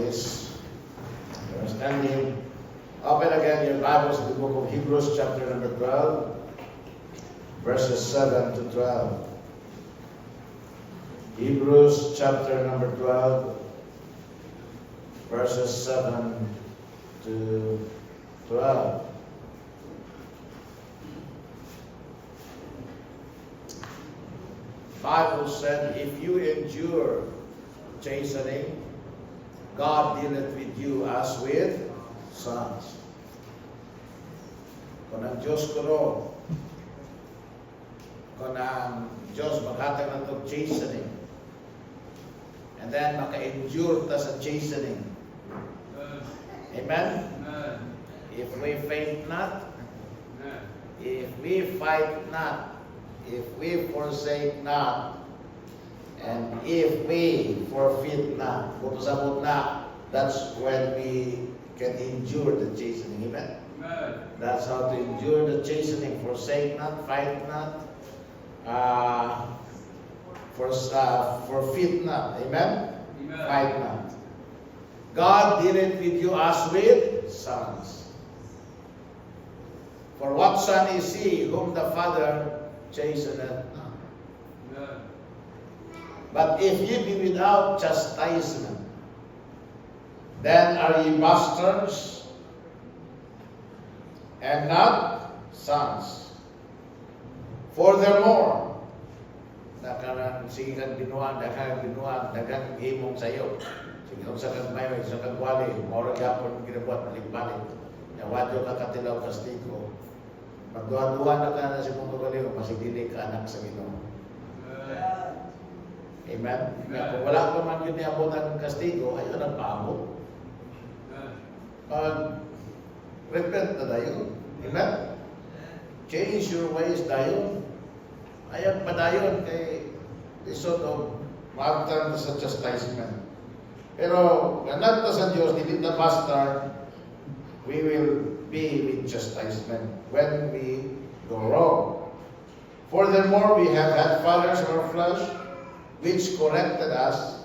is standing. Open again your Bibles to the book of Hebrews, chapter number 12, verses 7 to 12. Hebrews, chapter number 12, verses 7 to 12. Bible said, if you endure chastening, God dealeth with you as with sons. Kung ang Diyos ko ro, kung ang Diyos maghatag ng itong chastening, and then maka-endure ta sa chastening. Amen? If we faint not, if we fight not, if we forsake not, and if we forfeit not, putusabot na, that's when we can endure the chastening. Amen? That's how to endure the chastening. Forsake not, fight not, forfeit not. Amen? Fight not. God did it with you as with sons. For what son is he whom the Father chasteneth not? But if ye be without chastisement, then are ye bastards and not sons. Furthermore, sige kang binuang, daghang himong sayo. Sige kung sa kang mayo, sa kang wali, moro yapon ginabuat balik-balik. Nawadyo ka katilaw kastigo. Magduha-duha na ka na si mong kagaliw, masigili ka anak sa Ginoo. Amen? Kung wala pa man yun niabot ang kastigo, ayun ang paabot. Repent na tayo. Amen? Change your ways tayo. Ayan pa tayo kay isod of maagtan sa chastisement. Pero ganat na sa Diyos, dili na bastard, we will be with chastisement when we go wrong. Furthermore, we have had fathers of our flesh, which corrected us,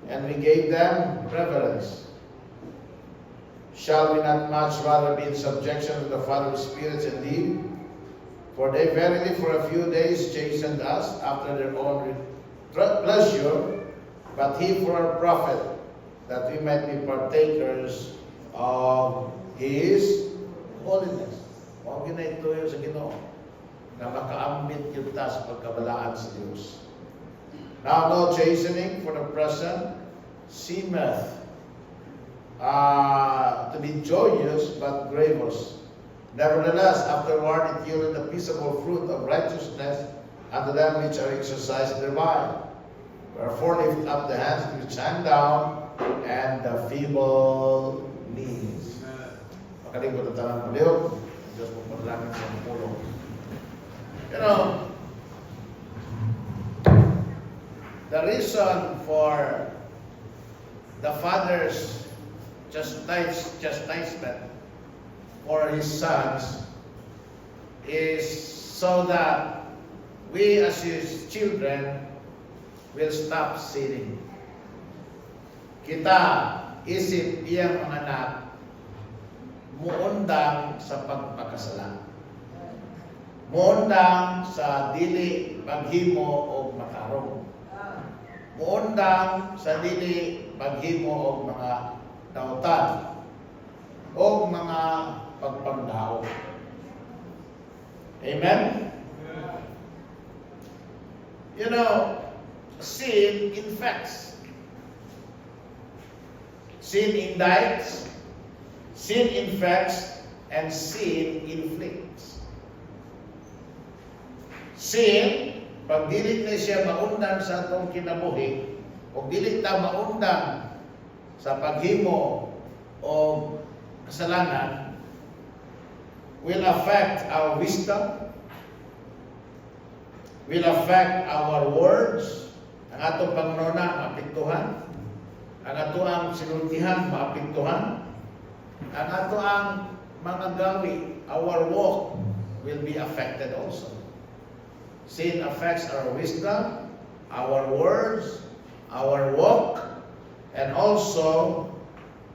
and we gave them reverence. Shall we not much rather be in subjection to the Father of spirits indeed? For they verily for a few days chastened us after their own pleasure, but he for our profit, that we might be partakers of His holiness. Huwag yun na ito yun sa Ginoo, na makaambit yun ta sa pagkabalaan sa Diyos. Now no chastening for the present seemeth to be joyous but grievous. Nevertheless, afterward it yieldeth the peaceable fruit of righteousness unto them which are exercised thereby. Wherefore lift up the hands which hang down, and the feeble knees. Makaligod ang tanang maliw. Diyos po paglamin sa pulong. You know, the reason for the Father's chastisement for His sons is so that we as His children will stop sinning. Kita, isip iyang mga anak, muundang sa pagpakasala. Muundang sa dili paghimo og makarong. Muundang sa dili paghimo og mga dautan og mga pagpangdao. Amen? You know, sin infects. Sin indicts, sin infects, and sin inflicts. Sin, pag dili na siya maundan sa atong kinabuhi, o dili ta maundan sa paghimo o kasalanan, will affect our wisdom, will affect our words, ang atong pangnona mapiktuhan, ang ato ang sinultihan maapektuhan, ang ato ang mga gawi, our walk will be affected also. Sin affects our wisdom, our words, our walk, and also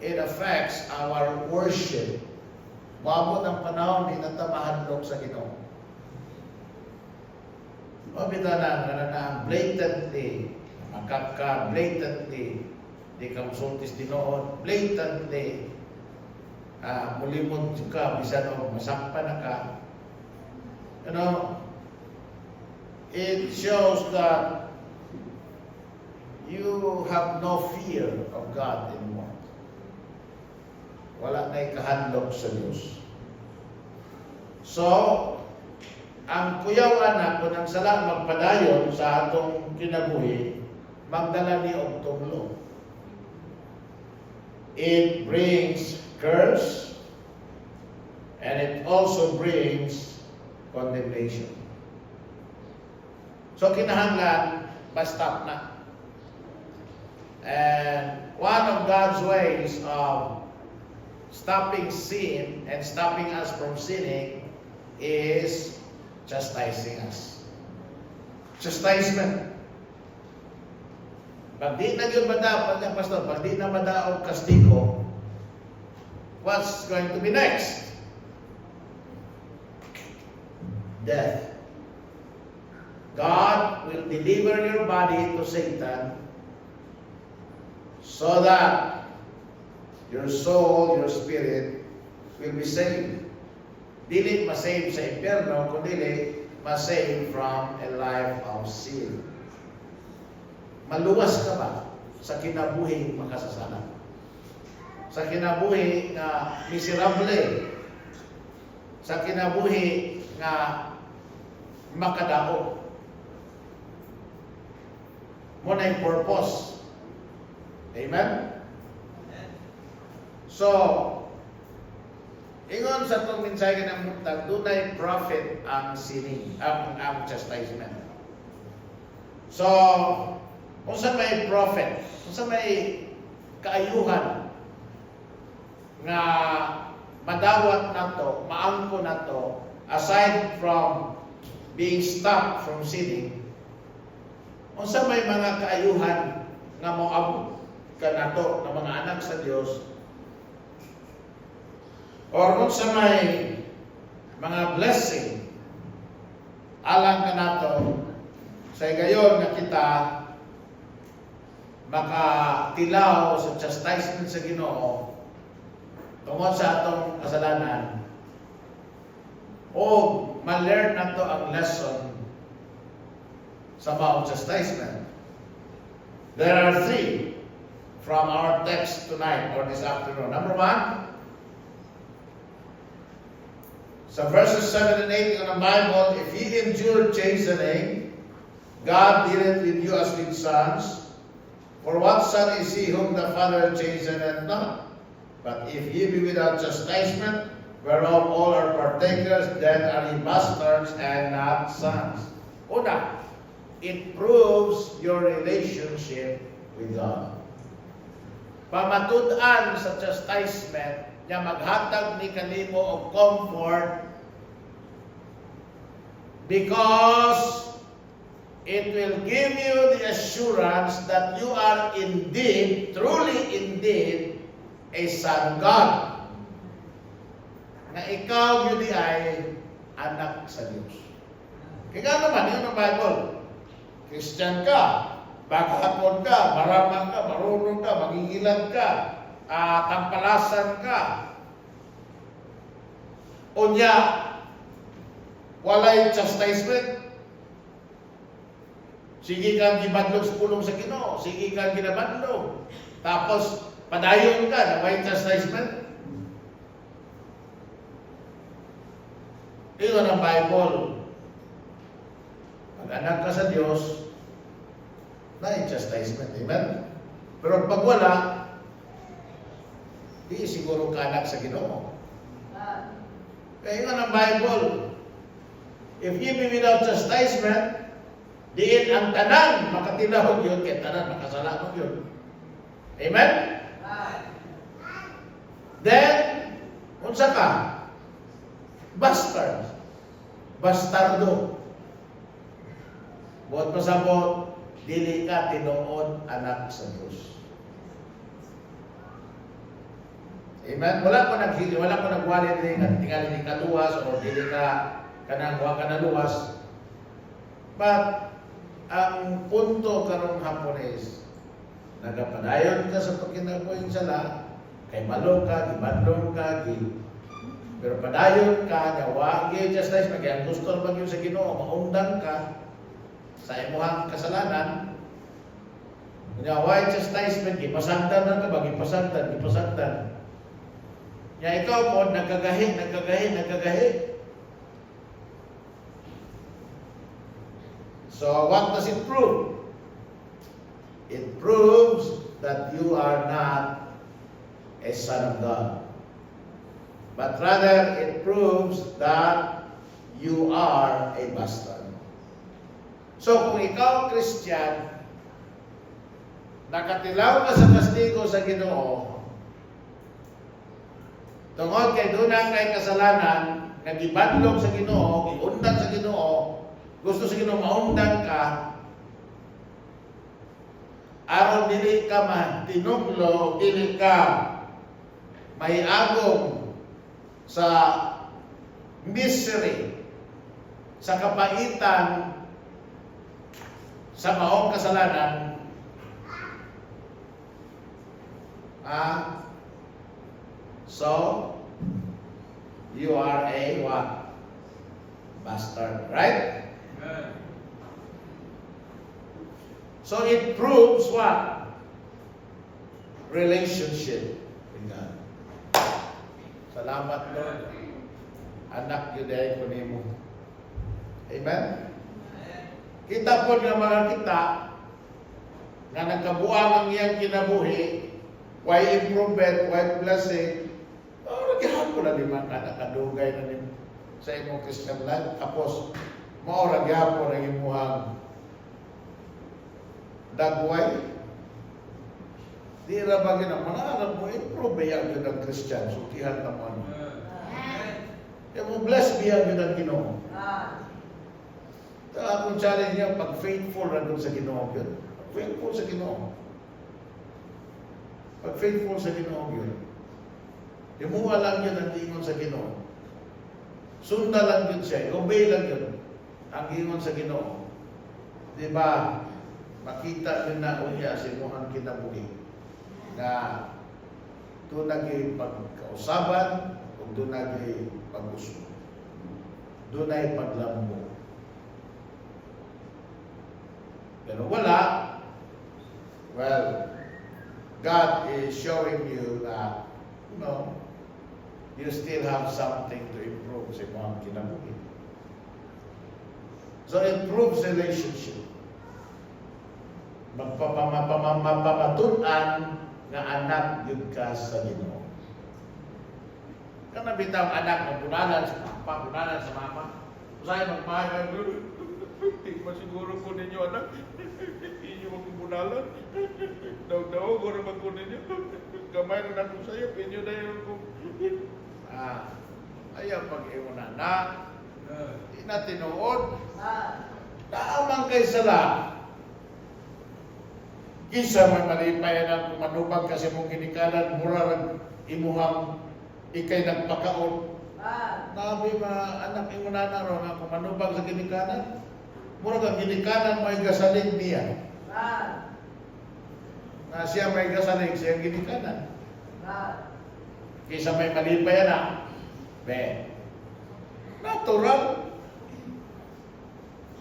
it affects our worship. Mabot ang panahon, di na mahadlok sa Ginoo. Mabita na blatantly, makaka blatantly, di ka musultis dinoon, blatantly, mulimod ka, bisan o masakpan na ka. You know, it shows that you have no fear of God anymore. Wala na ikahandlok sa Diyos. So, ang kuyaw anak, kung ang sala magpadayon sa atong kinabuhi, magdala ni og tunglo. It brings curse, and it also brings condemnation. So, kinahanglan, basta na. And one of God's ways of stopping sin and stopping us from sinning is chastising us. Chastisement. Pag di na yun pastor, pag di na madaog kastigo, what's going to be next? Death. God will deliver your body to Satan so that your soul, your spirit will be saved. Dili masave sa impyerno, kundi masave from a life of sin. Maluwas ka ba sa kinabuhi makasasala? Sa kinabuhi nga miserable? Sa kinabuhi nga makadao? Mo na yung purpose. Amen? So, ingon sa itong mensahe ng muntag, dunay profit ang sining, ang chastisement. So, kung sa may profit, kung sa may kaayuhan nga madawat na to, maangko na to, aside from being stopped from sinning, kung sa may mga kaayuhan nga moabot ka na to, ng mga anak sa Diyos, or kung sa may mga blessing, alang ka na to, sa gayon na kita makatilaw sa chastisement sa Ginoo tungod sa atong kasalanan, o ma-learn na to ang lesson sa maong chastisement. There are three from our text tonight or this afternoon. Number one, sa verses 7 and 8 in the Bible, if ye endure chastening, God dealeth with you as with sons. For what son is he whom the Father chasteneth not? But if ye be without chastisement, whereof all are partakers, then are ye bastards and not sons. Una, it proves your relationship with God. Pamatud-an sa chastisement, niya maghatag ni kanimo og comfort because it will give you the assurance that you are indeed, truly indeed, a son of God. Na ikaw yun ay anak sa Diyos. Kaya naman, yun ang Bible. Christian ka, baghapon ka, maramang ka, marunong ka, magigilan ka, tampalasan ka. Unya, walay chastisement. Sige kang gibadlog sa pulong sa Ginoo, sige kang ginabadlog. Tapos, padayon ka na may chastisement. Ito ang Bible. Pag anak ka sa Diyos, may chastisement. Amen? Pero pag wala, di siguro ka anak sa Ginoo. Kaya yun ang Bible. If ye be without chastisement, diin ang tanan makatilahog yun, kaya tanan makasala mo yun. Amen? Then, unsa ka? Bastard. Bastardo. Buot pasabot, dili ka tinuod anak sa Diyos. Amen? Wala ko nagwali din at tingali ni kaluwas o dili ka kanang wa ka naluwas. But ang punto karong hapon is nagapadayon ka sa pagkinabuhi sala, kay malo ka, gibadlong ka, pero padayon ka, nawa, i-chastise, ang gusto na sa Ginoo, maundan ka sa imuhang kasalanan, nawa, i-chastisement, ipasagdan na ka ba, ipasagdan. Ya ikaw po, nagkagahi. So, what does it prove? It proves that you are not a son of God. But rather, it proves that you are a bastard. So, kung ikaw, Christian, nakatilaw ka sa kastigo sa Ginoo, tungod kay doon kay kasalanan, nagibadlong sa Ginoo, giundan sa Ginoo, gusto sa Ginoo maundan ka, aron dili ka matinuglo, dili ka maiagom sa misery, sa kapaitan, sa maong kasalanan, so you are a what? Bastard, right? Amen. So it proves what? Relationship with God. Salamat, Lord. Anak yun dahil ko nimo. Amen? Kita po nga mga kita nga nagkabuang ang iyang kinabuhi, why improvement, why blessing, nagihap ko na lima ka, nakadugay na nimo sa imong Christian life. Tapos, maura gyapon ang imuhang dagway. Di ra ba gina manarap mo improve yang gyud ang Christian sutihan ta mo. Ya mo bless biya gyud ang Ginoo. Ta akong challenge niya pag faithful ra dun sa Ginoo gyud. Faithful sa Ginoo. Pag faithful sa Ginoo gyud. Imuha lang yun ang ingon sa Ginoo. Sunda lang yun siya. Obey lang yun ang ingon sa Ginoo. Di ba? Makita yun na unya sa imuhang kinabuhi na dunay pagkausaban o dunay pag-uso. Dunay paglambo. Pero wala, well, God is showing you that, you still have something to improve sa imuhang kinabuhi. So it proves relationship. Magpapamatunan nga anak yun ka sa Ginoo. Kana bitaw anak na bunalan sa papa, bunalan sa mama. Usay magmahal, di ba siguro ko ninyo anak? Inyo magbunalan. Daw-daw ko naman ko ninyo. Gamay na nato sa'yo, inyo na yun ko. Ayaw pag-iwan anak. Di na tinuod. Naamang kay sala. Kisa may malipayan ang manubag kasi mong ginikanan, mura imuhang ikay nagpakaon. Nabi anak imo na ron nga manubag sa ginikanan. Mura kang ginikanan may gasalig niya. Na siya may gasalig, siya ginikanan. Kisa may malipayan na. Natural.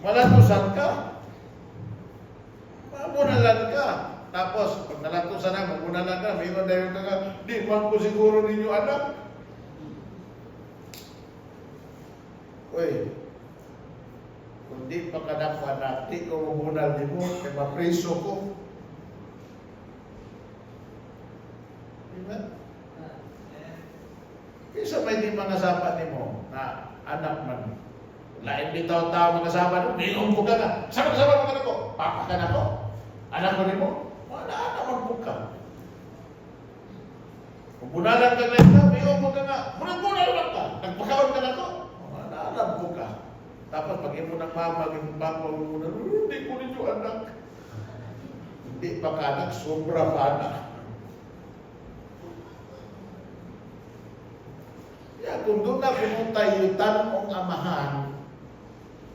Malatusan ka. Mamunalan ka. Tapos, pag nalatusan na, mamunalan ka, may iwan dahil ka, di man ko siguro ninyo anak. Uy, kung di pa ka na anak, di ko mamunal di mo, may mapreso ko. Diba? Kisa may di mga sapat ni mo, na anak man. Lain bitaw tao mga sabat, ninom ko ka na. Sama-sama ka na ko. Papa ka na ko. Anak ko ni mo. Wala naman po ka. Kung bunalan ka na ito, ninom mo ka nga. Bunal lang ka. Nagpakaon ka na ko. Wala naman po ka. Tapos pag imo ng mama, ng papa, hindi ko ninyo anak. Hindi pa ka anak, sobra pa anak. kung doon na pumunta yutan ang amahan,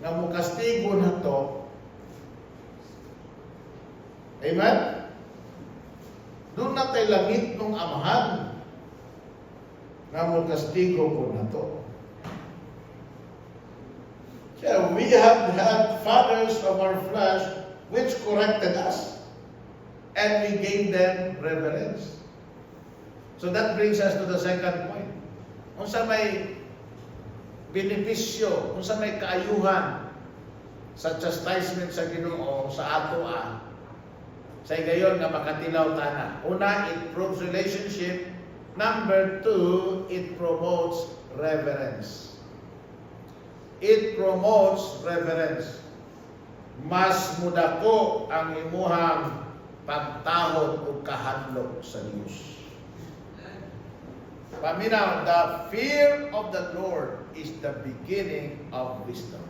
nga mo kastigo na to, amen? Doon na tayo langit ng amahan, nga mo kastigo ko na to. So, we have had fathers of our flesh which corrected us, and we gave them reverence. So that brings us to the second point. Kung sa may benepisyo, kung sa may kaayuhan sa chastisement sa Ginoo sa ato sa gayon nga makatilaw tana. Una, it proves relationship. Number two, it promotes reverence. It promotes reverence. Mas mudako ang imuhang pagtahod o kahadlok sa Diyos. Paminaw, the fear of the Lord is the beginning of wisdom.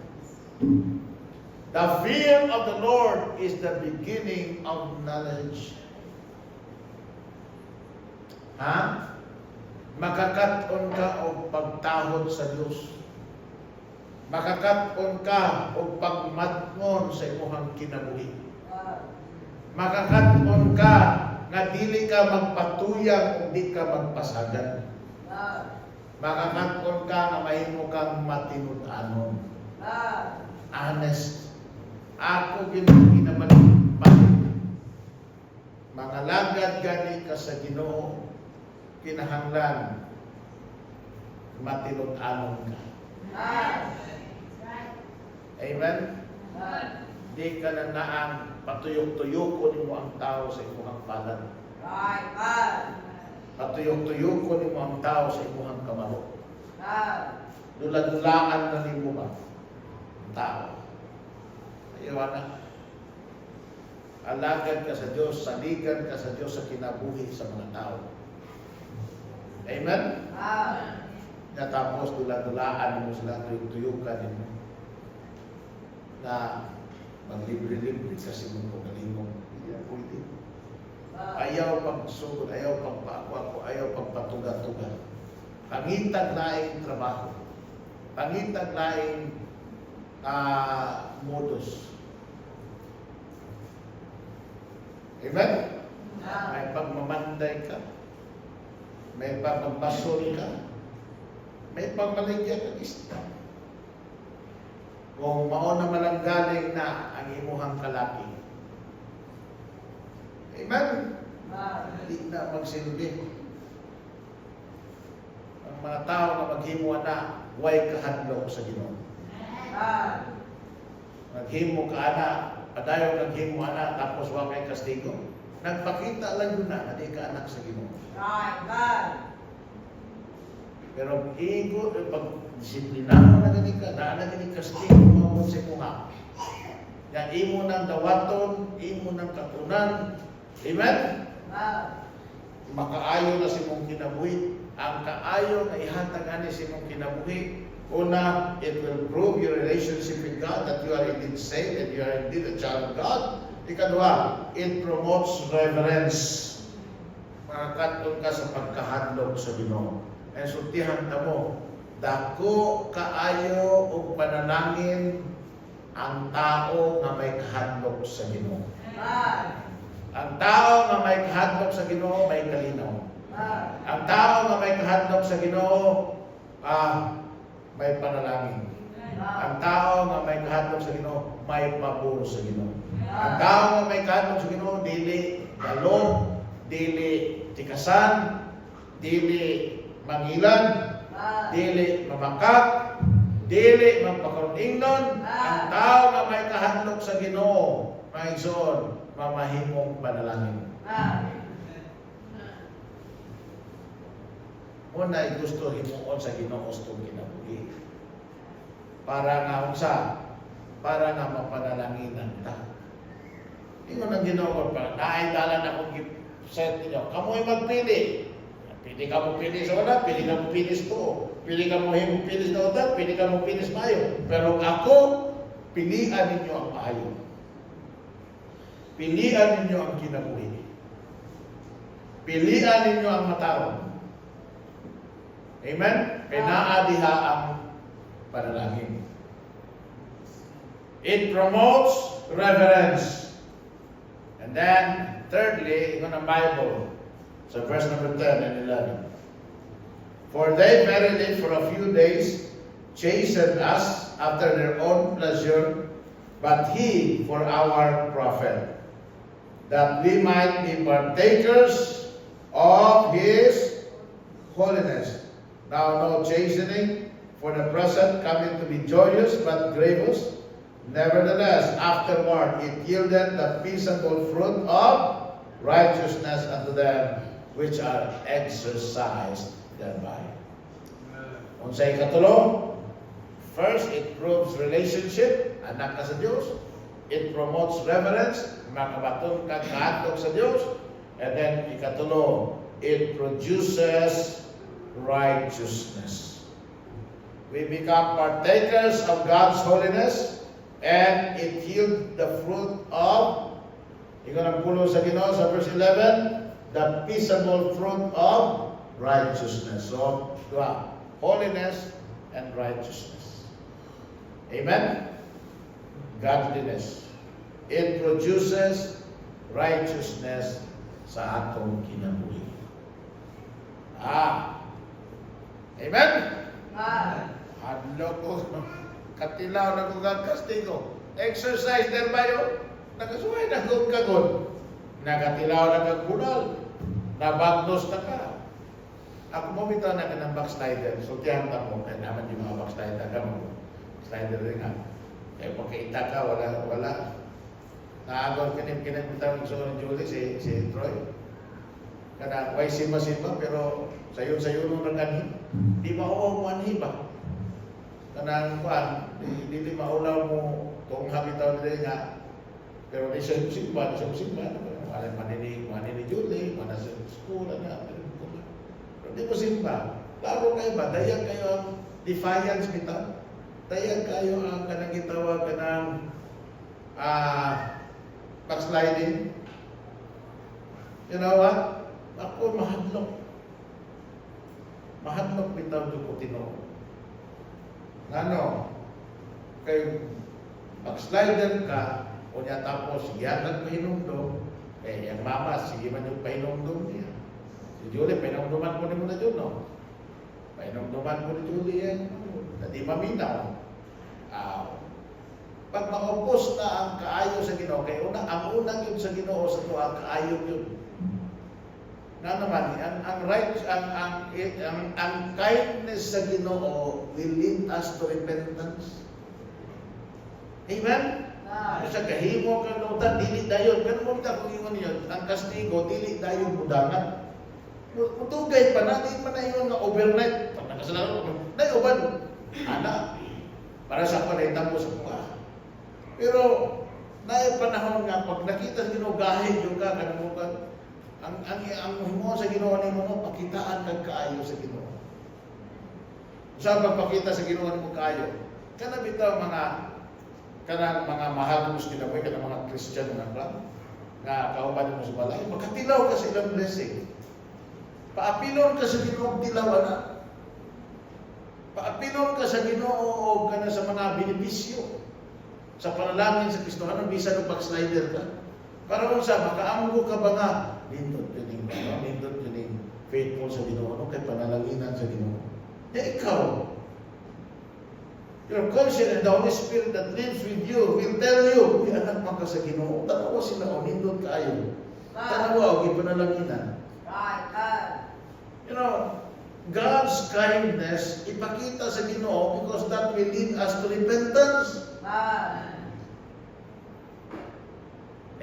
The fear of the Lord is the beginning of knowledge. Ha? Makakaton ka o pagtahod sa Diyos. Makakaton ka o pagmatngon sa imuhang kinabuhi. Makakaton ka nga dili ka magpatuyang o di ka magpasagan. Makakaton ka nga mahimo kang matinud-anon. Honest. Ako ginabalik. Mga lagad gani ka sa Ginoo, kinahanglan matinud-anon ka. Amen? Di ka na naang patuyok-tuyok mo ang tao sa imong palad. Patuyok-tuyok mo ang tao sa imong kamalo. Dula-dulaan na nimo ba ang tao? Ayaw na. Alagad ka sa Diyos, saligan ka sa Diyos sa kinabuhi sa mga tao. Amen? Tapos dula-dulaan mo sila, tuyok-tuyukan mo na maglibre-libre kasi mong pagalimong. Hindi na pwede. Ayaw pagsugod, ayaw pagpakwa, ayaw pagpatuga-tuga. Pangitag laing trabaho. Pangitag laing modus. Amen? May pagmamanday ka. May pagmagbasol ka. May pagmaligyan ka isda. Kung mauna malanggaling na ang imuhang kalaki. Amen? Hindi na magsilbi. Ang mga tao na maghimo na, way kahadlok sa Ginoo. Naghimo ka na, padayon naghimo na, tapos wa kay kastigo. Nagpakita lang yun na di ka anak sa Ginoo. Pero igo, pag disiplinado na gani ka, na gani kastigo mo sa kuha. Yan, imo ng dawaton, imo ng katunan. Amen? Makaayo na si mong kinabuhi. Ang kaayo na ihatag ani si mong kinabuhi. Una, it will prove your relationship with God, that you are indeed saved, and you are indeed a child of God. Ikadua, it promotes reverence. Makakatun ka sa pagkahadlok sa Ginoo. Ay sultihan ta mo, dako kaayo og panalangin ang tao nga may kahadlok sa Ginoo. Ang tao nga may kahadlok sa Ginoo may kalinaw. Ang tao nga may kahadlok sa Ginoo may panalangin. Ang tao nga may kahadlok sa Ginoo may pabor sa Ginoo. Ang tao nga may kahadlok sa Ginoo dili galon, dili tikasan, dili mangilan, dili mamakak, dili magpakaroon-ingnon. Ang tao nga may kahadlok sa Ginoo may igsoon mamahimong panalangin. Una gusto himuon sa Ginoo stong kinabuhi. Para nga unsa? Para nga mapanalanginan ta. Ingon ang Ginoo pa, naaidalan akong set ninyo. Kamo'y magpili. Pili ka mo pili sa una, pili ka mo pili sa tuo. Pili ka mo pili sa utak, pili ka mo pili sa maayo. Pero ako, pilihan ninyo ang maayo. Pilihan ninyo ang kinabuhi. Pilihan ninyo ang mataron. Amen? Kaya naadiha ang panalangin. It promotes reverence. And then, thirdly, in the Bible, so verse number 10 and 11. For they verily for a few days chastened us after their own pleasure, but he for our profit, that we might be partakers of his holiness. Now no chastening for the present coming to be joyous but grievous. Nevertheless, afterward it yielded the peaceable fruit of righteousness unto them which are exercised thereby. Unsay katulo? First, it proves relationship, anak ka sa Diyos. It promotes reverence, makabaton ka kaadtog sa Diyos. And then, ikatulo, it produces righteousness. We become partakers of God's holiness, and it yields the fruit of, ikaw ng pulo sa Ginoo sa verse 11, the peaceable fruit of righteousness. So, holiness and righteousness. Amen? Godliness. It produces righteousness sa atong kinabuhi. Amen? Hadlo ko. Katilaw na kong kastigo. Exercise thereby yun. Nakasuway na kong kagon. Nakatilaw na kang kunal. Nabagnos na ka. Ako mo bitaw na ka ng backslider. So tiyan ka mo. Kaya naman yung mga backslider ka mo. Backslider rin nga. Kaya pagkaita ka, wala. Naagon kinim bitaw ng gusto ni Julie, si Troy. Kana, way simba-simba, pero sayo-sayo nung nagani. Di mauaw mo anhi ba? Kanang kuan, di maulaw mo kung habitaw nila nga. Pero di siya simba. Wala manini Julie, mana sa school, na. Pero di mo simba. Laro kayo ba? Dayan kayo ang defiance kita. Dayan kayo ang kanang gitawag kanang backsliding. You know what? Ako mahadlok. Mahadlok bitaw ko Tinoo. Ano? Kay backslider ka, o niya tapos yan nagpahinumdum, eh, yung mama, sige man yung pahinumdum niya. Si Julie, pahinumduman ko ni mo na dyan, no? Pahinumduman ko ni Julie yan. Hindi maminaw. Pag maupos na ang kaayo sa Ginoo, kay ang unang yun sa Ginoo sa tuwa, ang kaayo yun. Na naman, ang kindness sa Ginoo will lead us to repentance. Amen? Sa kahimo kang nautan, dili dayon. Pero mo ta kung ingon niyo, ang kastigo, dili dayon mudangan. Mutugay pa na, di pa na ingon nga overnight. Pag nakasalanan ko, uban. Ana, para sa ako na itamo sa mga. Pero, naay panahon nga, pag nakita sa Ginoo, gahid yung ka, kanang mo ang mo sa Ginoo ni mo, pakitaan kag kaayo sa Ginoo. Sa pagpakita sa Ginoo ni mo kaayo, kana bitaw kanang mga mahal mo sa kinabuhi, kanang mga Christian nga kauban mo sa balay, makatilaw ka sa ilang blessing. Paapilon ka sa Ginoo tilawan na. Paapilon ka sa Ginoo o kana sa mga benepisyo sa panalangin sa Kristo, anong bisa ng backslider ka? Para kung sa makaamgo ka ba nga, nindot yun faithful sa Ginoo, ano kay panalanginan sa Ginoo. Ya ikaw, your conscience and the Holy Spirit that lives with you will tell you, may anak man ka sa Ginoo. Tanawa sila o nindot kaayo. Tanawa o ipanalanginan. You know, God's kindness ipakita sa Ginoo because that will lead us to repentance.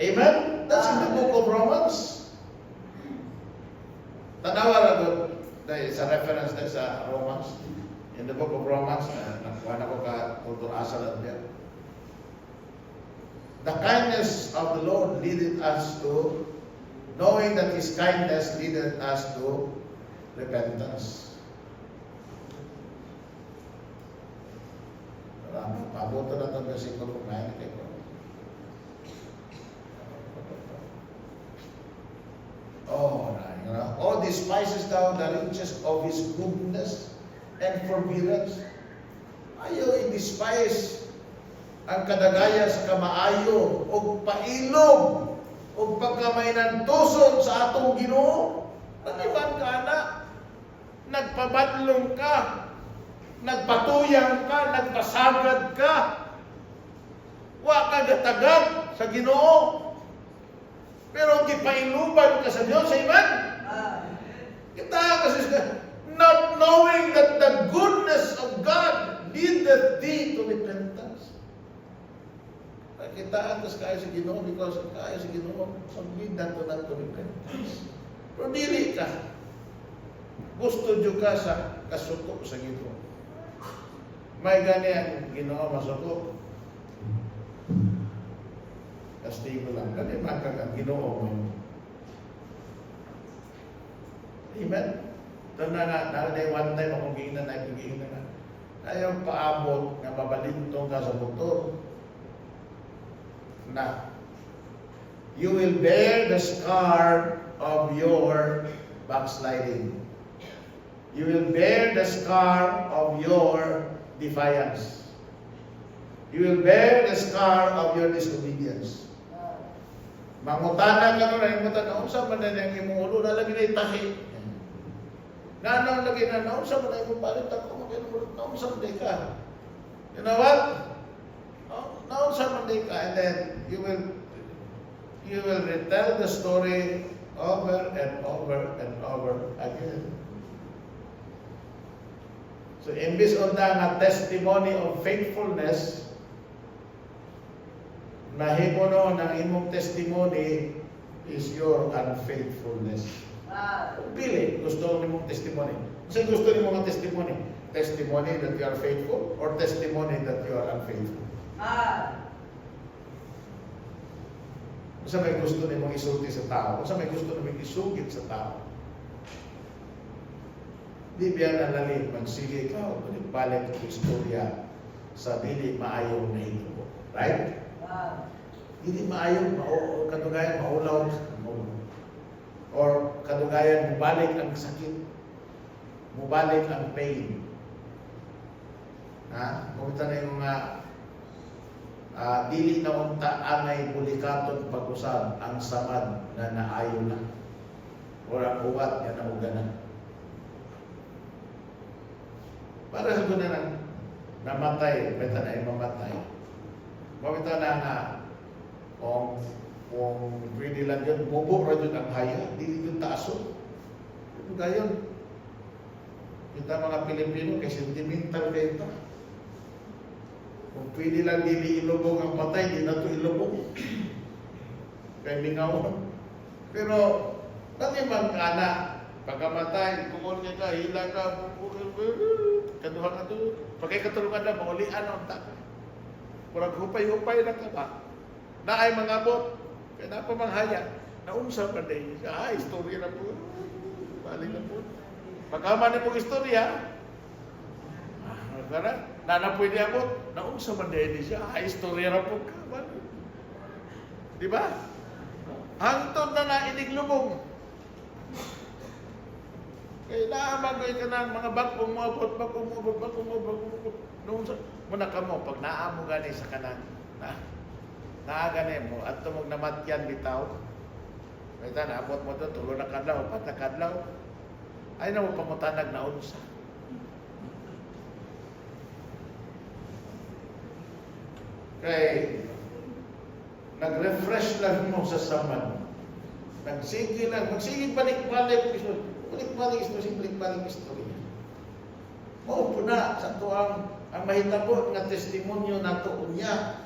Amen? That's in the book of Romans. Tanawa na doon. Sa reference na sa Romans. In the book of Romans, nakuha na ko ka kulturasa lang din. The kindness of the Lord leaded us to, knowing that His kindness leaded us to repentance. Pabuto na itong versikulo 9. Oh, right. O despises thou the riches of His goodness and forbearance? Ayaw i-despise ang kadagaya sa kamaayo o pailog o pagkamainantuson sa atong Ginoo. Naniban ka na, nagpabadlong ka, nagpatuyang ka, nagpasagad ka, wa ka gatagad sa Ginoo. Pero gipailuban ka sa Dios, amen? Kita kasi not knowing that the goodness of God leadeth thee to repentance. Kita atas kaya sa Ginoo because kaya sa Ginoo mag-lead nato na to repentance. Pero dili ka. Gusto nyo ka sa kasuko sa Ginoo. May gani ang Ginoo masuko. Kastigo lang. Gani makag ang Ginoo mo. Amen? Ito na one time akong giinan na. Ayaw paabot na mabalintong ka sa motor. Na you will bear the scar of your backsliding. You will bear the scar of your defiance. You will bear the scar of your disobedience. Mangutana ka nun, mangutana, unsa man na niyang imuulo, nalagi na itahi. Nanang lagi na, unsa man na imupalit ako, unsa man na ka. You know what? Unsa man na ka, and then you will retell the story over and over and over again. So, imbis on nga testimony of faithfulness, mahimo no ng imong testimony is your unfaithfulness. Pili, gusto nimong testimony. Kasi gusto nimong nga testimony? Testimony that you are faithful or testimony that you are unfaithful? Kung may gusto nimong isulti sa tao, kung may gusto nimong isugit sa tao, di biya nalalim, magsige ka o balik ang istorya sa dili maayong na ito. Right? Dili maayong, kadugayan, maulaw, or kadugayan, mubalik ang sakit, mubalik ang pain. Kumita na yung dili na unta angay bulikaton pag-usab ang samad na naayo na or ang uwat nga nauganan. Para sa gunanan, namatay, beta na ay mamatay. Mamita na nga, kung pwede lang yun, bubo rin yun ang haya, dili yun taaso. Ito gayon. Kita mga Pilipino, kay sentimental kayo ito. Kung pwede lang dili ilubog ang patay, di na ito ilubog. Kaya mingaw. Pero, naman ana, pagkamatay, kumul ka, hila ka, kaduha ka ito. Pagkay katulungan na, maulian ang taka. Kurang hupay-hupay na ka ba? Na ay mga bot, kaya na pa manghaya, naunsa pa din siya. Istorya na po. Balik na po. Pagkaman na pong istorya, na pwede abot, naunsa pa din siya. Istorya na po. Di ba? Hangtod na iniglubog. Kaya naamagay ka na mga bagong mabot. Noon sa muna ka mo, pag naamo gani sa kanan, naagani mo, at tumog namatyan bitaw, kaya naabot mo ito, tulo na kadlaw, pat na kadlaw, ay na mo pamutanag na unsa. Kaya, nag-refresh lang mo sa saman. Nagsige lang, magsige balik-balik, balik-balik istorya. Oo po na, sa tuwang ang mahitabo nga testimonyo nato unya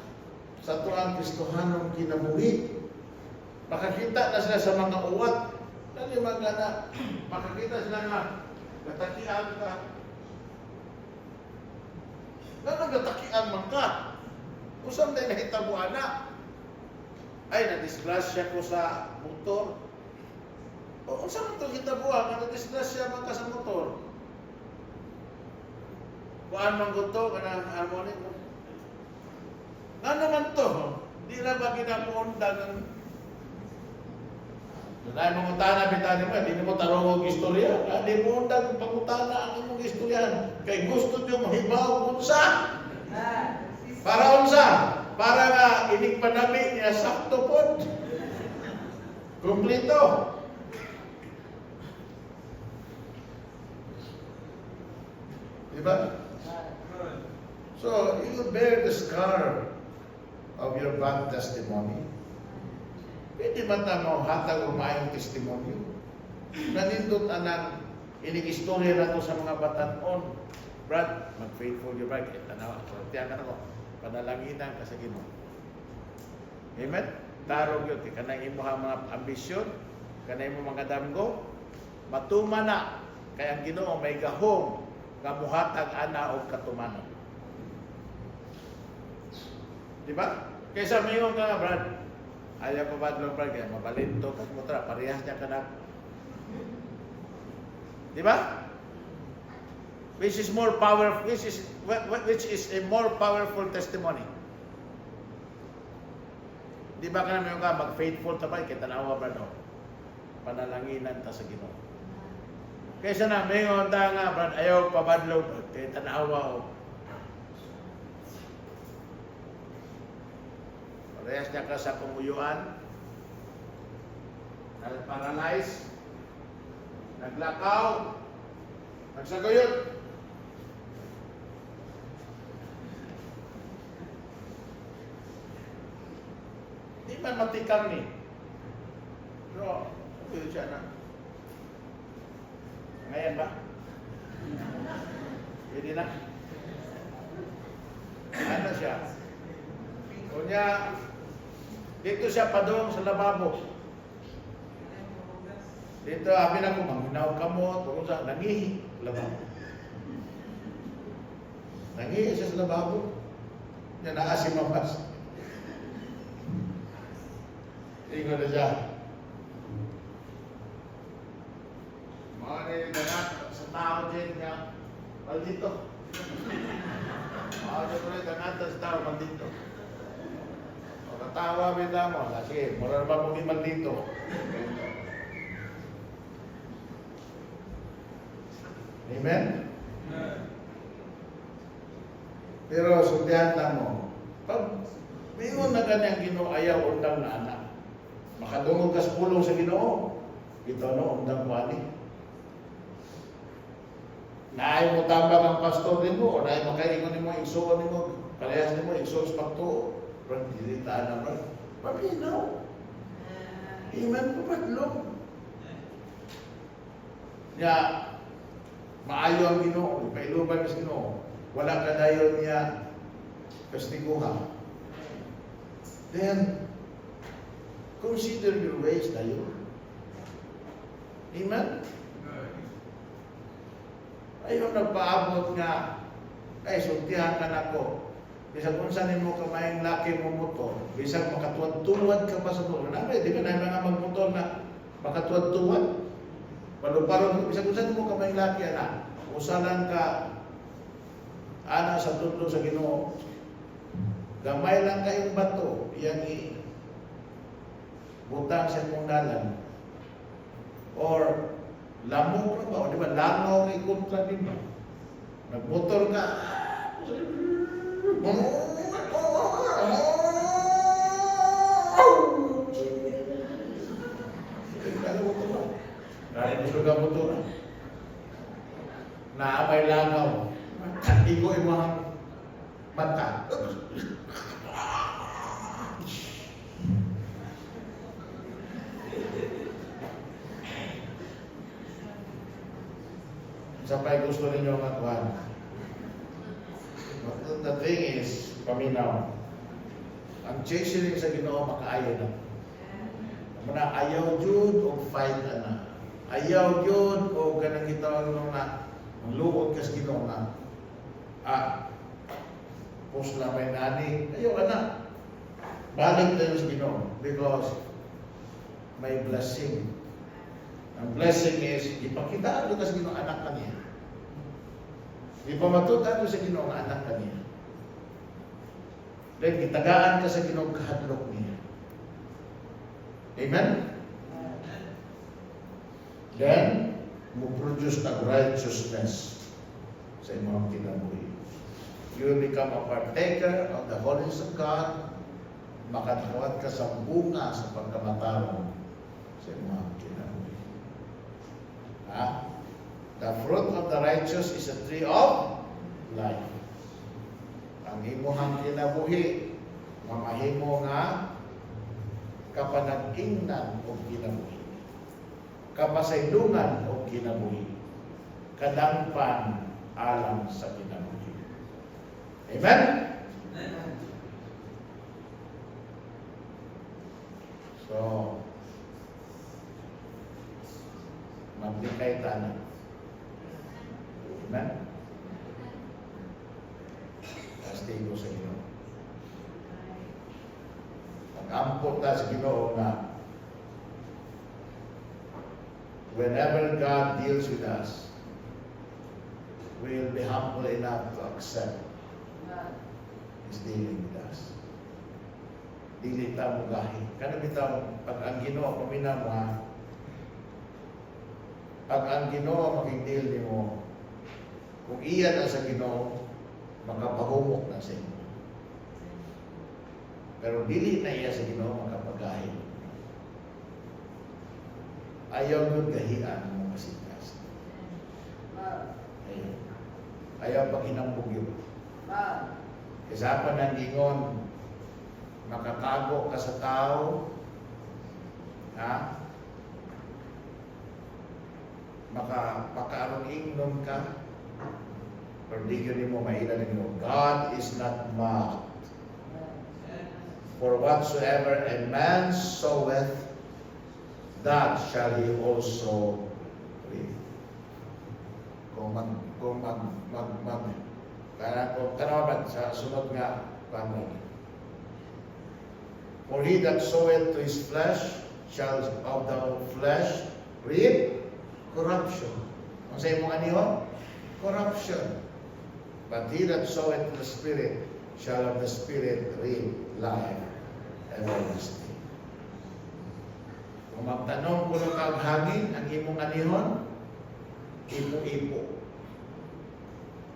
sa tuwang Kristohanong kinabuhi. Makakita na sila sa mga uwat. Dali magana, makakita sila nga, gatakian ka. Gano'ng gatakian man ka? Usang na nahitabo na. Ay, nadisgrasya ko sa motor. O, saan ito hitabuhan? Nadisgrasya man ka sa motor. Kuan man ko to, kanang harmonic mo. Nga naman to, di na ba ginapuundan ng Dahil mangutana bitani mo, hindi mo tarong og istorya. Hindi mo undan pangutana ang imong istoryahan. Kay gusto niyo mahibaw unsa. Para unsa? Para nga inig panami niya sakto pod. Kumplito. Diba? So, you bear the scar of your bad testimony. Pwede man na mo hatag o maayong testimonyo. Nanindot anang inig-istorya na to sa mga batanon. Brad, mag-faithful you, Brad. Tanawa, tiyan na ako. Panalanginan ka sa Ginoo. Amen? Tarog yun. Kanang imo mga ambisyon, kanang imo mga damgo, matuma na. Kaya ang Ginoo may gahom nga muhatag ana og katumanon. Diba? Kaysa mayroon ka nga, Brad, ayaw pa ba lang, Brad, kaya mabalinto, kasi mutra, parehas niya ka na. Diba? Which is more powerful, which is a more powerful testimony. Diba ka naman yung ka, mag-faithful tabay, kaya tanawa, Brad, no? Panalanginan ta sa Ginoo. Kaysa na, mayroon ta nga, Brad, ayaw pa ba lang, kaya tanawa, o. Parehas niya ka sa kumuyuan, paralyzed, naglakaw, nagsagayot. Di man matikang ni. Pero, pwede siya na. Ngayon ba? Pwede na. Ano siya? Kunya, dito siya padong sa lababo. Dito, amin ako, manginaw ka mo, tungkol sa nangihi, lababo. Nangihi siya sa lababo. Yan, naasim mapas. Ingo na siya. Mga niligangat sa tao dyan nga, maldito. Mga niligangat sa tao, maldito. Natawa bida mo. Sige, mura ba mo iman dito? Amen? Pero sundihan lang mo. Pag mayroon na kanyang Ginoo ayaw undang na anak. Makadungog ka sa pulong sa Ginoo. Ito no, undang mo ani. Naay mo tambang ang pastor din mo. O naay makaingon mo, igsuon mo. Parehas mo, igsuon sa pagtuo. Brad, dilitaan na, Brad. Paminaw. Iman po, Badlong. Nga, maayo ang Ginoo, ipailuban sa Ginoo. Wala ka dayon niya kastiguhan. Then, consider your ways dayon. Amen? Ayaw nagpaabot nga, ay, sultihan ka na ko. Bisag kung saan mo kamayang laki mo motor, bisag makatuwad-tuwad ka pa sa motor. Nabi, di ba na mga magmotor na makatuwad-tuwad? Paluparong, bisag kung saan mo kamayang laki, anak, usalan ka, ana sa tudlo sa Ginoo. Gamay lang kayong bato, iyang butang sa mong dalan. Or, lamok na ba? O di ba, langaw ng kontra din ba? Nagmotor ka, na may langaw. Hindi ko yung mga mata. Sampai gusto ninyo ang atuan. The thing is, paminaw, ang chastening sa Ginoo makaayo na. Muna ayaw jud o fight na. Ayaw jud o ganang gitawag nung na ang luod kas Ginoo na. Pus na may nani. Ayaw ka na. Balik tayo sa Ginoo because may blessing. Ang blessing is ipakita ko sa Ginoo anak ka niya. Ipamatutan ko sa Ginoo nga anak ka niya. Then, kitagaan ka sa Ginoo kahadlok niya. Amen? Then, mo-produce ng righteousness sa imong kinabuhi. You will become a partaker of the holiness of God, makatawad ka sa bunga sa pagkamatarong sa imong kinabuhi. The fruit of the righteous is a tree of life. Ang imuhang kinabuhi, mamahimo nga kapanag-ingnan o kinabuhi, kapasaydungan o kinabuhi, kadampan alang sa kinabuhi. Amen? Amen. So, maglikay tayo. Amen? Kastigo sa Ginoo. Pag-ampot ta sa Ginoo na whenever God deals with us, we will be humble enough to accept His dealing with us. Dili ta mo gahi. Kana bitaw pag ang Ginoo paminaw mo, pag ang Ginoo makig-deal nimo, kung iyan na sa Ginoo, makapahumok na sa inyo. Pero dili na iya sa Ginoo makapagahi. Ayaw yung gahian mo kasikas. Ayaw paghinambog yun. Isa pa ng gingon, makatago ka sa tao, makapakaroon ingnon ka, pero di yun mo mailan nyo. God is not mocked. For whatsoever a man soweth, that shall he also reap. Kanaman sa sunod nga panon. For he that soweth to his flesh shall of the flesh reap corruption. Ang sa imong anihon? Corruption. But he that soweth to the Spirit shall of the Spirit reap life everlasting. Kung magtanong kung kag hangin ang imong anihon, ipo-ipo.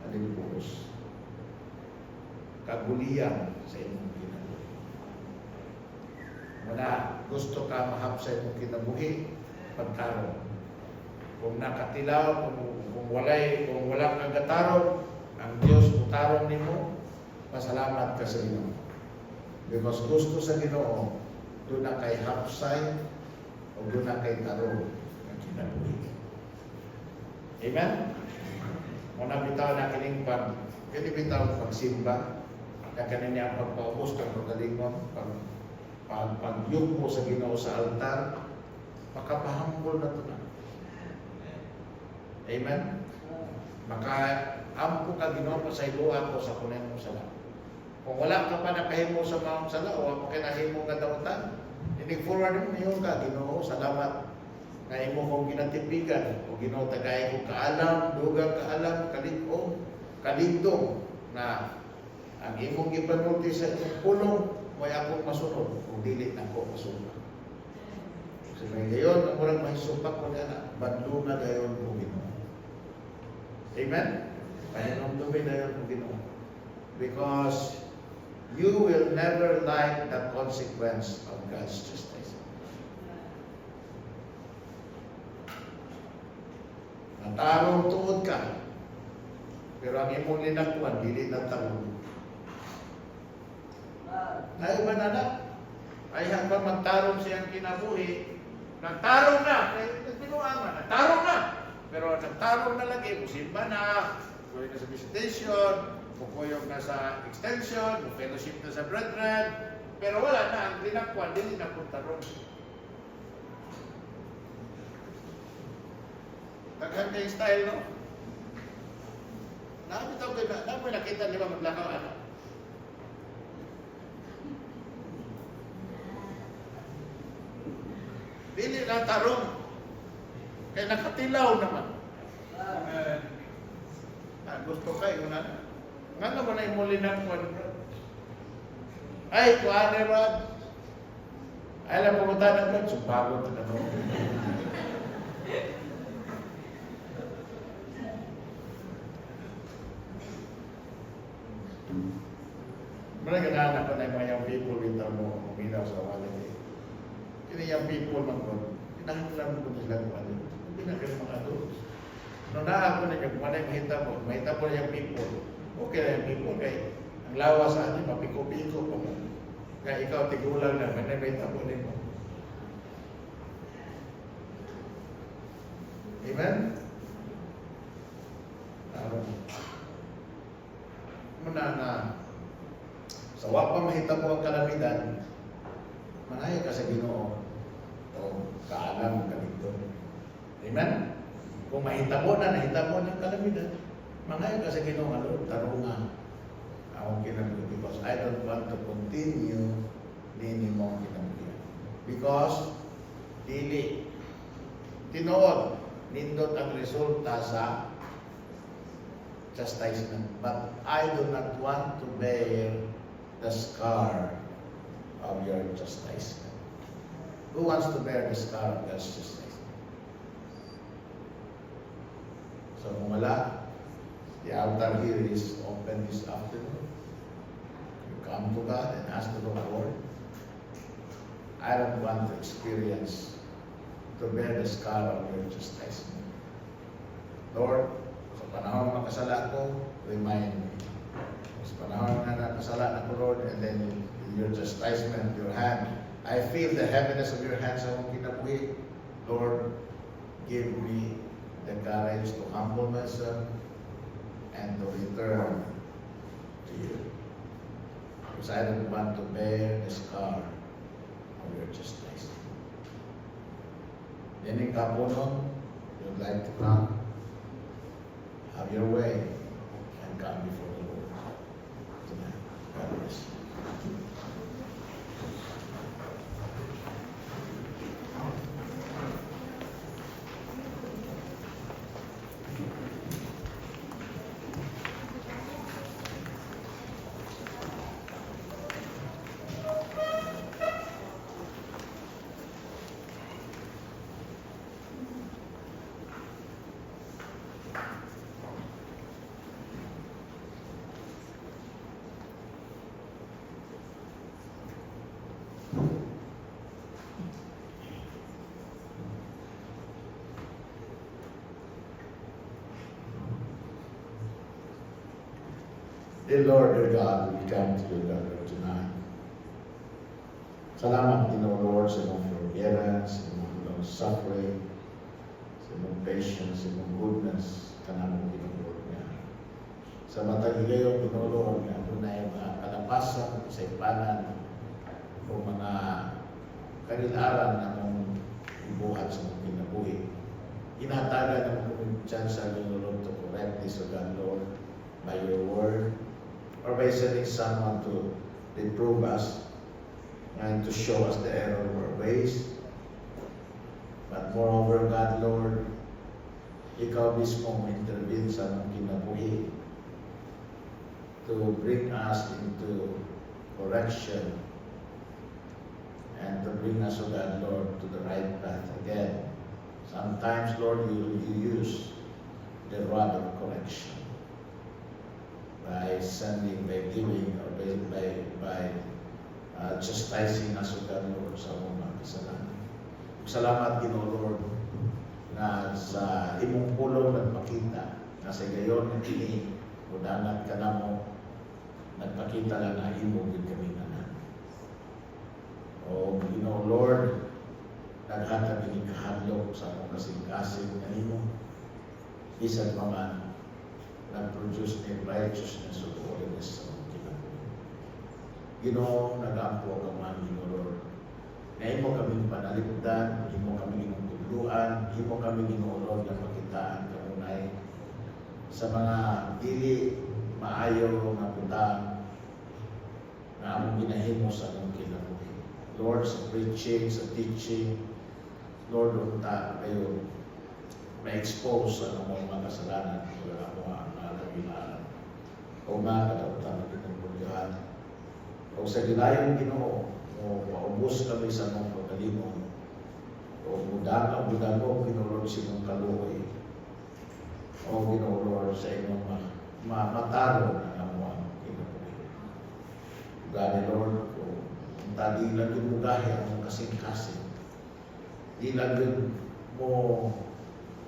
Alipos. Kagulian sa imong kinabuhi. Muna, gusto ka mahap sa imong kinabuhi, pagtarong. Kung nakatilaw, kung wala kang gatarong, ang Diyos utarong nimo, pasalamat ka sa Ginoo. Because gusto sa Ginoo, doon na kay hapsay o doon na kay tarong ang kinabuhi. Amen? Muna bitaw na kining pwede bitaw pagsimba, na kanina ang pagpaubos ng pagkalingon, pagyupo sa Ginoo sa altar, makapahambol na ito na. Amen? Maka-ampo ka Ginoo sa iluwa ko sa kunin mong sala. Kung wala ka pa nakahimo sa mga sala, o ako kinahimo ka dautan, inig-forward mo niyo ka, Ginoo, salamat na imo kong ginatipigan, o Ginoo, tagay kong kaalam, dugang kaalam, kaligong, kalindong, na ang imong ipanulti sa itong pulong, may akong masunod, kung dili na ako masunod. So may gayon, ang murang mahisupak ko na, bandlo na gayon mo Ginoo. Amen? Pahinom tumi na yun mo Ginoo. Because you will never like the consequence of God's justice. Natarong tuod ka, pero ang imong linakwan, dili na tarong. Ay ba na? Ay hanggang magtarong siyang kinabuhi, nagtarong na, nagtarong na, pero nagtarong na lagi, musimba na, kuya na sa visitation, kukuyog na sa extension, fellowship na sa brethren, pero wala na, ang linakwan, dili na puntarong. Taghan kayong style, no? Nakapitaw kayo na, namin nakita, di ba, maglakaw, ano? Dili na tarong. Kaya nakatilaw naman. Gusto kayo na. Nga naman ay muli ng one. Ay, kuhaan ni Rod. Ay, lang pumunta na Rod. Sumpagod na mo. Muna ganahan ako na yung mga young people winter mo, uminaw sa wallet. Kini young people man ko, kinahanglan ko nila kung ano. Hindi na kayo mga adults. Nung ako na yung mga mahita po yung people. Okay na yung people kay ang lawas sa atin, mapiko-piko pa mo. Kaya ikaw tigulang na, mahita po din mo. Amen? Muna na sa wapa mahita mo ang kalamidan, manaya ka sa Ginoo o kaalam ka dito. Amen? Kung mahita mo na, nahita mo ng kalamidan, manaya ka sa Ginoo, Lord, tarungan akong kinabuhi because I don't want to continue nini mo ang kinabuhi. Because, dili, tinood, nindot ang resulta sa chastisement. But I do not want to bear the scar of your chastisement. Who wants to bear the scar of God's chastisement? So kung wala, the altar here is open this afternoon. You come to God and ask the Lord, I don't want to experience to bear the scar of your chastisement. Lord, sa panahon ng kasala ko, remind me. Sa panahon na nakasala ko, Lord, and then your chastisement, your hand, I feel the heaviness of your hands sa akong kinabuhi. Lord, give me the courage to humble myself and to return to you. Because I don't want to bear the scar of your chastisement. Any couple you'd like to come, have your way and come before the Lord tonight. God bless you. Dear Lord, dear God, we come to you, God, tonight. Salamat din, O Lord, sa iyong forbearance, sa iyong long suffering, sa iyong patience, sa iyong goodness, kanamong Lord niya. Sa matag gayon, Lord, na ito na yung mga kalapasan, sa ipanan, o mga kanilaran na mong ibuhat sa mga kinabuhi. Inatagan ang mga chance sa Lord to correct this, O God, Lord, by your word, or by sending someone to reprove us and to show us the error of our ways. But moreover, God, Lord, ikaw mismo intervene sa mga kinabuhi to bring us into correction and to bring us, O God, Lord, to the right path again. Sometimes, Lord, you use the rod of correction by giving, or by chastising us, O God, Lord, sa mga kasalanan. Salamat, Ginoo, Lord, na sa imong pulong nagpakita, na sa gayon ng kini, udangat ka na mo, nagpakita lang na imo din kami na. O, Ginoo, Lord, naghatag ini kahadlok sa akong kasing-kasing na imo, isang mga nag-produce ng righteousness of holiness sa mga kinabuhi. Ginoo, nag-ampo ka man, Ginoo, Lord. Na imo kaming panalipdan, imo kaming inungtuluan, imo kaming Ginoo, Lord, na makitaan kamunay sa mga dili maayo nga butang na among ginahimo sa among kinabuhi. Lord, sa preaching, sa teaching, Lord, unta kayo ma-expose sa mga kasalanan sa mga kabilaan o mga katautan na pinagpulyahan. O sa ginayong Ginoo, o maubos kami sa mga pagkalimon, o budakang budagong Ginoo sa inyong kaluoy, o Ginoo sa inyong mataro na namuang kinabuhi. Gani Lord ko, tadi lang yung mugahe ang kasing-kasing. Di lang yun mo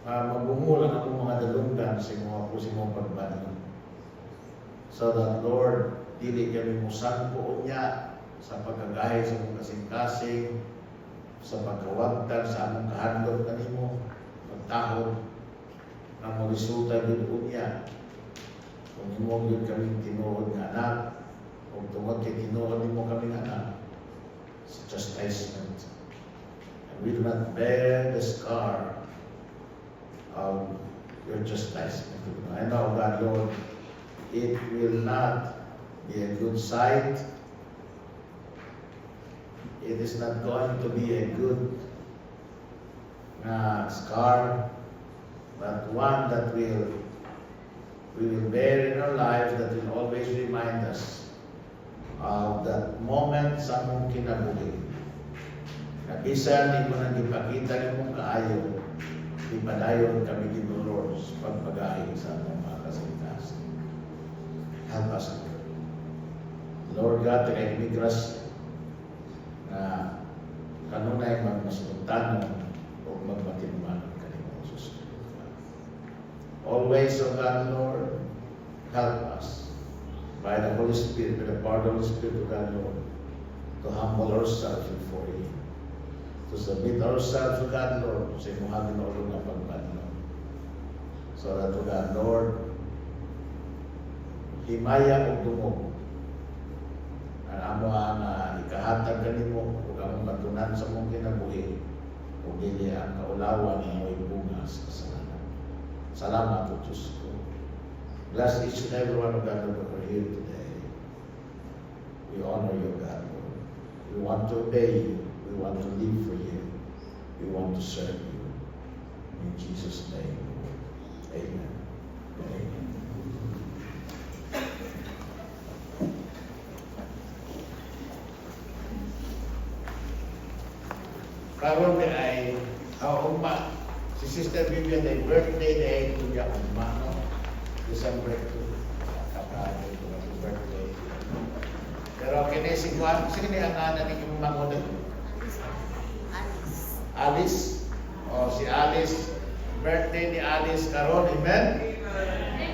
magmumulan ang mga dalunggan sa mga po sa mga pagbanyo. So that Lord, dili kami mo sangko niya sa pagkagahe sa mga kasing-kasing, sa pagkawagtan sa among kahadlok kanimo, pagtahod, ang resulta yun niya. Kung imo yun kami tinuod nga anak, kung tungod kay tinuod mo kami anak, sa chastisement. And we do not bear the scar of your chastisement. I know, God, Lord, it will not be a good sight. It is not going to be a good scar, but one that we will bear in our lives that will always remind us of that moment sa mong kinabuhi. Nabisan, di mo nang ipakita ni mong kaayo, ipadayon kami dito, Lord, sa pagpagahin sa mga kasing-kasing. Help us, Lord God, taga-imigras na kanunay magmasultanon o magmatinman kanimo Jesus. Always, O God, Lord, help us by the Holy Spirit, by the power of the Holy Spirit, O God, Lord, to humble ourselves before you, to submit ourselves, O God, Lord, sa imuhagin o ng pagbanyo. So that, O God, Lord, himaya o dumog ang amo ang ikahatag kanimo ug ang matunan sa mong kinabuhi ug dili ang kaulawan ng mo'y bunga sa kasalanan. Salamat o Diyos ko. Bless each and every one of God who are here today. We honor you, God, Lord. We want to obey you. We want to live for you. We want to serve you. In Jesus' name, amen. Amen. Karon ay umma si Sister Vivian ay birthday day ito niya umma, no? December 2 kapag ito ang birthday. Pero kini si Juan, sige ni ang anak ni Mangon. Alice. O si Alice, birthday ni Alice karon, amen?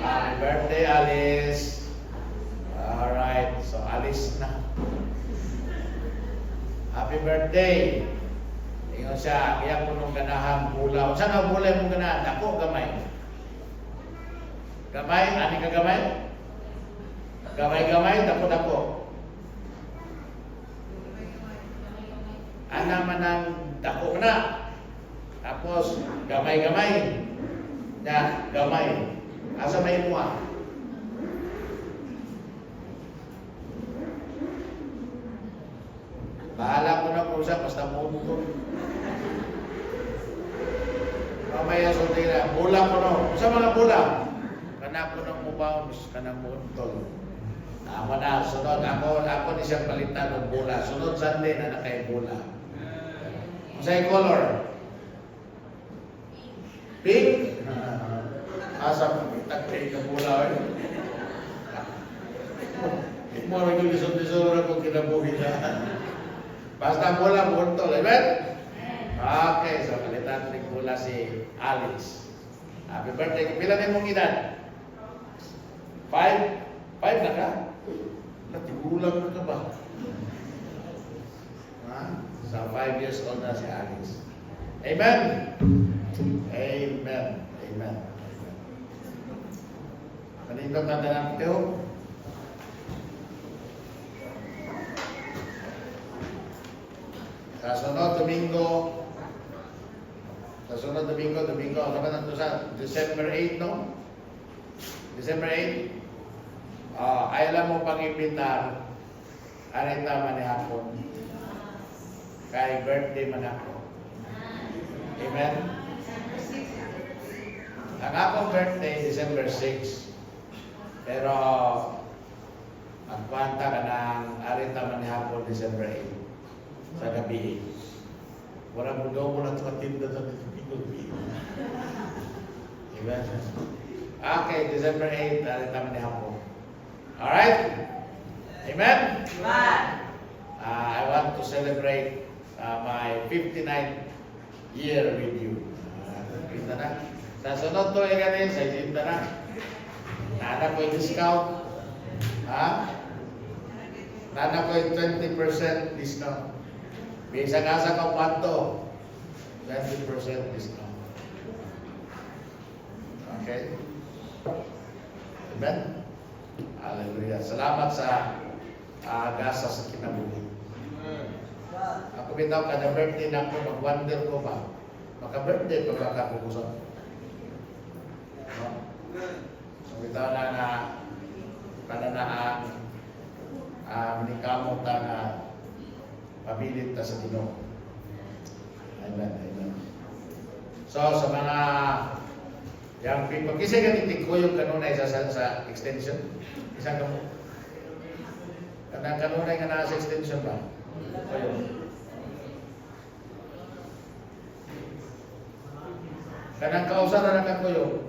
Happy birthday, Alice. Alright, so Alice na. Happy birthday. Ingon siya, kaya po nung ganahang bula. Saan ang bula mong ganahan? Dako, gamay. Gamay? Ani ka gamay? Gamay-gamay, dako-dako. Ana man ang dako na. Tapos, gamay-gamay. Na, gamay. Asa may mua? Bahala ko na kung saan, basta mundo. Mamaya sulti na, bula ko no. Sa mga bula, kana ko ng mubaw, kana mo untol. Ako na, sunod, ako ni siyang palitan ng bula. Sunod Sunday na nakay bula. Masay color? Pink? Asa, tagpay ka bula. Mo rin yung lisod-lisod na kung kinabuhi na. Basta bula, untol. Amen? Okay, so palitan rin pula si Alice. Happy birthday. Pila na mong edad? 5? 5 na ka? Natigulang na ka ba? So 5 years old na si Alice. Amen? Amen. Amen. Kanito ka na lang ito? Kasunod, Domingo, ano ba nandun sa December 8, no? December 8? Ay alam mo pang-imbitar, arita man ni hapon. Kay birthday man ako. Amen? Ang akong birthday, December 6. Pero, ang kwanta ka ng arita man ni hapon, December 8. Sa gabi. Wala mo daw mo na tumatinda sa Pilipinas. Amen? Okay, December 8, naman ni Hapo. Alright? Amen? Amen. I want to celebrate my 59th year with you. Kita na. Sa sunod to ganin, sa isinta na. Nana ko yung discount. Ha? Nana ko yung 20% discount. Bisa nga sa kapanto, 20% discount. Okay? Amen? Hallelujah. Salamat sa gasa sa kinabuhi. Ako bitaw kada birthday na ako, mag-wonder ko ba? Maka-birthday pa ba kakukusap? No? So bitaw na pananahan, nikamot na pabilit ta sa Ginoo. Amen, amen. So sa mga young people, kasi ganito ko yung kanunay sa extension. Isang kamo. Kanunay nga nasa extension ba? Kayo. Kanang kausa na nakakuyo.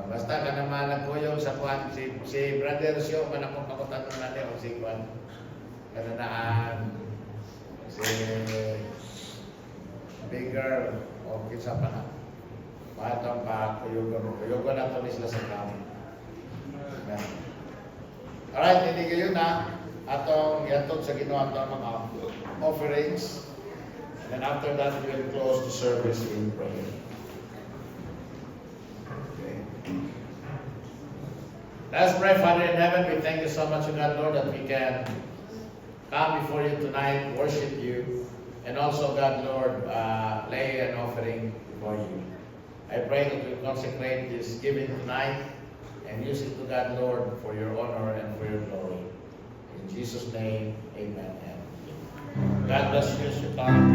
Basta ka naman nagkuyo sa kuwan. Si Brother Sio, manakong pakutan natin o si kuwan. Kananaan. Si Bigger o kinsa pa na. Matang pa kuyugon. Kuyugon na ito nisla sa kamo. Alright, hindi kayo na atong yatod sa ginawa ng mga offerings. And after that, we will close the service in prayer. Okay. Let's pray. Father in heaven, we thank you so much, God, Lord, that we can come before you tonight, worship you, and also, God, Lord, lay an offering before you. I pray that we consecrate this giving tonight and use it to God, Lord, for your honor and for your glory. In Jesus' name, amen. God bless you as you come.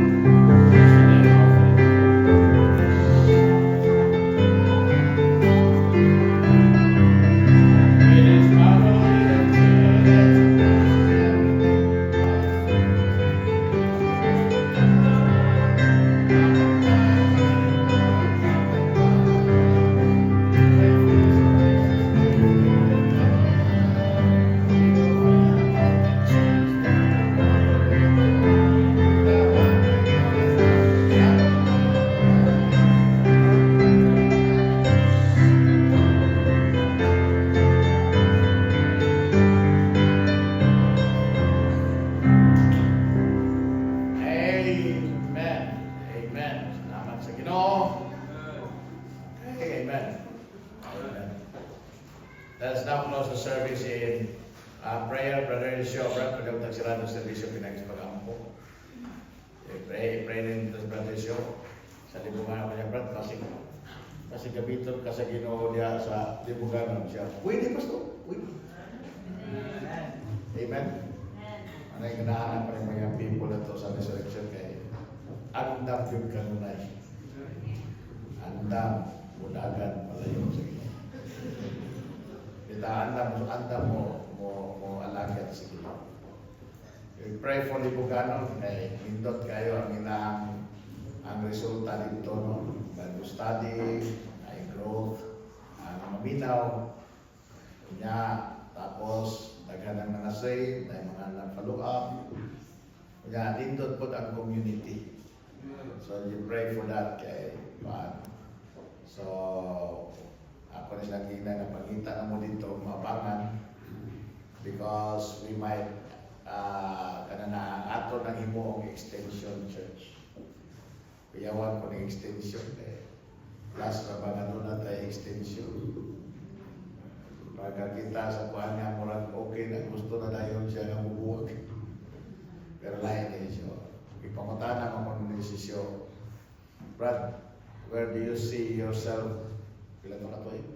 Let us now close the service in prayer. Brother Sio, Brad, pagkabutang sila ng servisyo pinag-ispagam po. Pray rin ito sa Brother Sio. Sa libungan ako niya, Brad, kasi gabiton ka sa Ginoo niya sa libungan siya. Pwede, Pastor. Pwede. Amen. Ano yung ganahanap pa ng mga people na ito sa resurrection kay andam yung kanunay. Andam, mudagan, malayo sa Ginoo. Andam mo alagyan sa Ginoo. We pray for libuganon kay hindot kayo ang resulta dito, no? Bible study, ay growth, maminaw, niya, tapos daghan ng mga save, ay mga na-follow up, niya, hindot po ang community. So you pray for that kay God. So, ako rin lang gina na pagkita na mo dito maabangan because we might kanana ato ng himoong extension church. Kuyawan ko ng extension last na ba nga doon tayo extension. Pagka kita sa kuhan nga murag okay na gusto na dayon siya nga mubuwag. Pero lain na siya. Ipangutana mo kung desisyon. Brad, where do you see yourself? Ilan mo na ito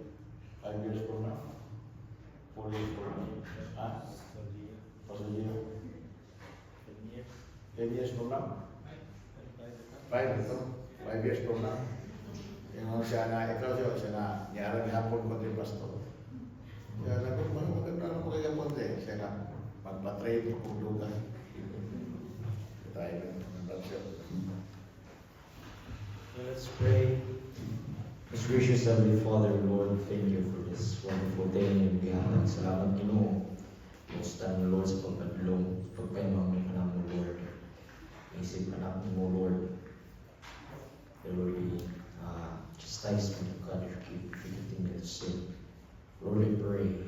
5 years from now? 4 years from now? Ha? Pasulino? 10 years from now? 5 ito? 5 years from now? Yung siya na, ikaw siya na, niyarang hapon ko din pastor. Kaya nagot, maganda na mo kaya ponte. Siya na, magpa-trade ko kung lugan. Tayo ng Let's pray. Let's Gracious Heavenly Father, Lord, thank you for this wonderful day na ibiyahan. Salamat, Ginoo. Musta ng Lord sa pagpadulong, pagpaimang ng anak mo, Lord. Isip anak mo, Lord. The Lord, chastisement of God if you continue to sin. Lord, I pray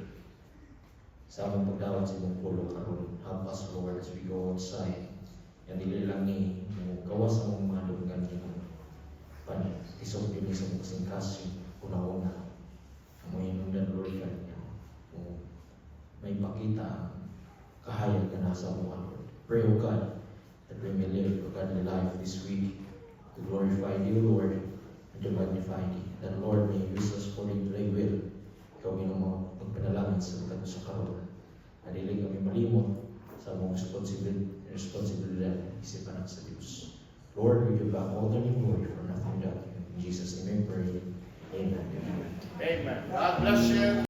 sa among pagdawat sa imong pulo karon, help us, Lord, as we go outside. Yan dili lang ni gawas sa mga dugangan Ginoo. Isog din sa mga singkasing una-una. Ang mga hinundan, Lord, kanya. May pakita ang kahayag na nasa mga Lord. Pray, O God, that we may live a godly life this week to glorify you, Lord, and to magnify thee. That, Lord, may use us for thee to thy will. Ikaw ginong magpanalangin sa mga sa karoon. Nadili kami malimot sa mga responsibilidad isipan sa Diyos. Lord, we give back all the glory for nothing done. In Jesus' name we pray. Amen. Amen. God bless you.